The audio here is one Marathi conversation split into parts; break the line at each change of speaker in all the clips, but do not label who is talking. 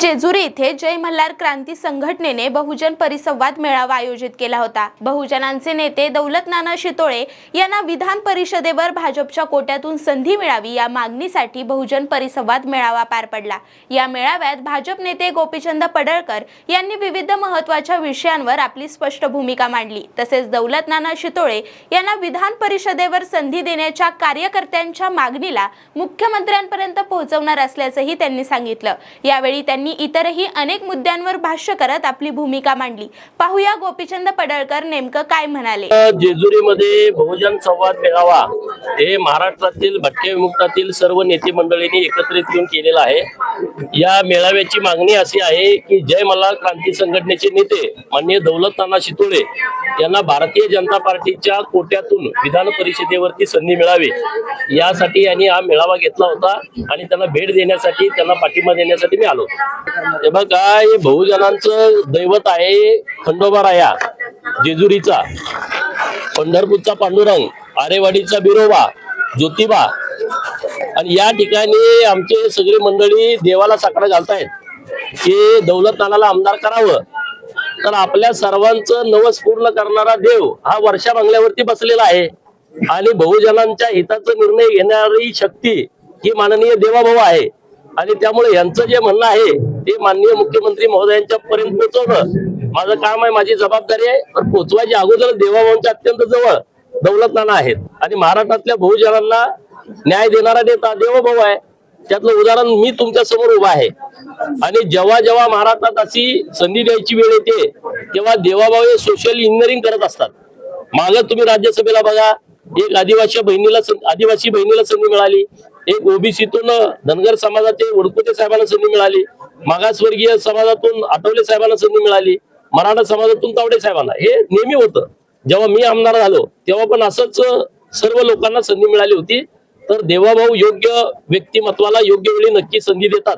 जेजुरी येथे जय मल्हार क्रांती संघटनेने बहुजन परिसंवाद मेळावा आयोजित केला होता। बहुजनांचे नेते दौलत नाना शितोळे यांना विधान परिषदेवर भाजपच्या कोट्यातून संधी मिळावी या मागणीसाठी बहुजन परिसंवाद मेळावा पार पडला। या मेळाव्यात भाजप नेते गोपीचंद पडळकर यांनी विविध महत्त्वाच्या विषयांवर आपली स्पष्ट भूमिका मांडली। तसेच दौलत नाना शितोळे यांना विधान परिषदेवर संधी देण्याच्या कार्यकर्त्यांच्या मागणीला मुख्यमंत्र्यांपर्यंत पोहोचवणार असल्याचंही त्यांनी सांगितलं। यावेळी त्यांनी इतरही अनेक मुद्द्यांवर भाष्य करत आपली भूमिका मांडली। पाहूया गोपीचंद पडळकर नेमकं काय म्हणाले।
जेजुरीमध्ये बहुजन संवाद मेळावा हे महाराष्ट्रातील भटक्या विमुक्तातील सर्व नेते मंडळींनी एकत्रित येऊन केलेला आहे। या मेळाव्याची मागणी अशी आहे की जय मल्हार क्रांती संघटनेचे नेते माननीय दौलत नाना शितोळे यांना भारतीय जनता पार्टीच्या कोट्यातून विधान परिषदेवरती संधी मिळावी यासाठी यांनी हा मेळावा घेतला होता आणि त्यांना भेट देण्यासाठी, त्यांना पाठिंबा देण्यासाठी मी आलो। हे बघा, हे बहुजनांचं दैवत आहे खंडोबाराया जेजुरीचा, पंढरपूरचा पांडुरंग, आरेवाडीचा बिरोबा, ज्योतिबा, आणि या ठिकाणी आमचे सगळे मंडळी देवाला साकडं घालतायत की दौलत नानाला आमदार करावं। तर आपल्या सर्वांचं नवस पूर्ण करणारा देव हा वर्षा बंगल्यावरती बसलेला आहे आणि बहुजनांच्या हिताचा निर्णय घेणारी शक्ती ही माननीय देवाभाऊ आहे। आणि त्यामुळे यांचं जे म्हणणं आहे ते माननीय मुख्यमंत्री महोदयांच्या पर्यंत पोहोचवणं माझं काम आहे, माझी जबाबदारी आहे। पण पोहोचवायच्या अगोदर देवाभाऊंच्या अत्यंत जवळ दौलत नाना आहेत आणि महाराष्ट्रातल्या बहुजनांना न्याय देणारा नेता देवाभाऊ आहे। त्यातलं उदाहरण मी तुमच्या समोर उभा आहे। आणि जेव्हा जेव्हा महाराष्ट्रात अशी संधी द्यायची वेळ येते तेव्हा देवाभाऊ हे सोशल इंजिनिअरिंग करत असतात। मागं तुम्ही राज्यसभेला बघा, एक आदिवासी बहिणीला संधी मिळाली, एक ओबीसीतून धनगर समाजाचे वडकुते साहेबांना संधी मिळाली, मागासवर्गीय समाजातून आठवले साहेबांना संधी मिळाली, मराठा समाजातून तावडे साहेबांना। हे नेहमी होतं। जेव्हा मी आमदार झालो तेव्हा पण असंच सर्व लोकांना संधी मिळाली होती। तर देवाभाऊ योग्य व्यक्तिमत्वाला योग्य वेळी नक्की संधी देतात।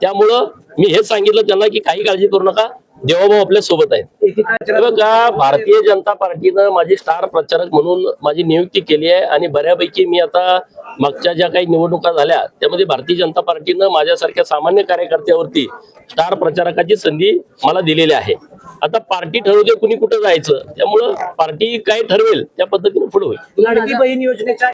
त्यामुळं मी हे सांगितलं त्यांना की काही काळजी करू नका, देवाभाऊ आपल्या सोबत आहेत। बघा, भारतीय जनता पार्टीनं माझी स्टार प्रचारक म्हणून माझी नियुक्ती केली आहे आणि बऱ्यापैकी मी आता मागच्या ज्या काही निवडणुका झाल्या त्यामध्ये भारतीय जनता पार्टीनं माझ्यासारख्या सामान्य कार्यकर्त्यावरती स्टार प्रचारकाची संधी मला दिलेली आहे। आता पार्टी ठरवते कुणी कुठं जायचं, त्यामुळं पार्टी काय ठरवेल त्या पद्धतीने पुढे होईल।
लाडकी बहीण योजनेच्या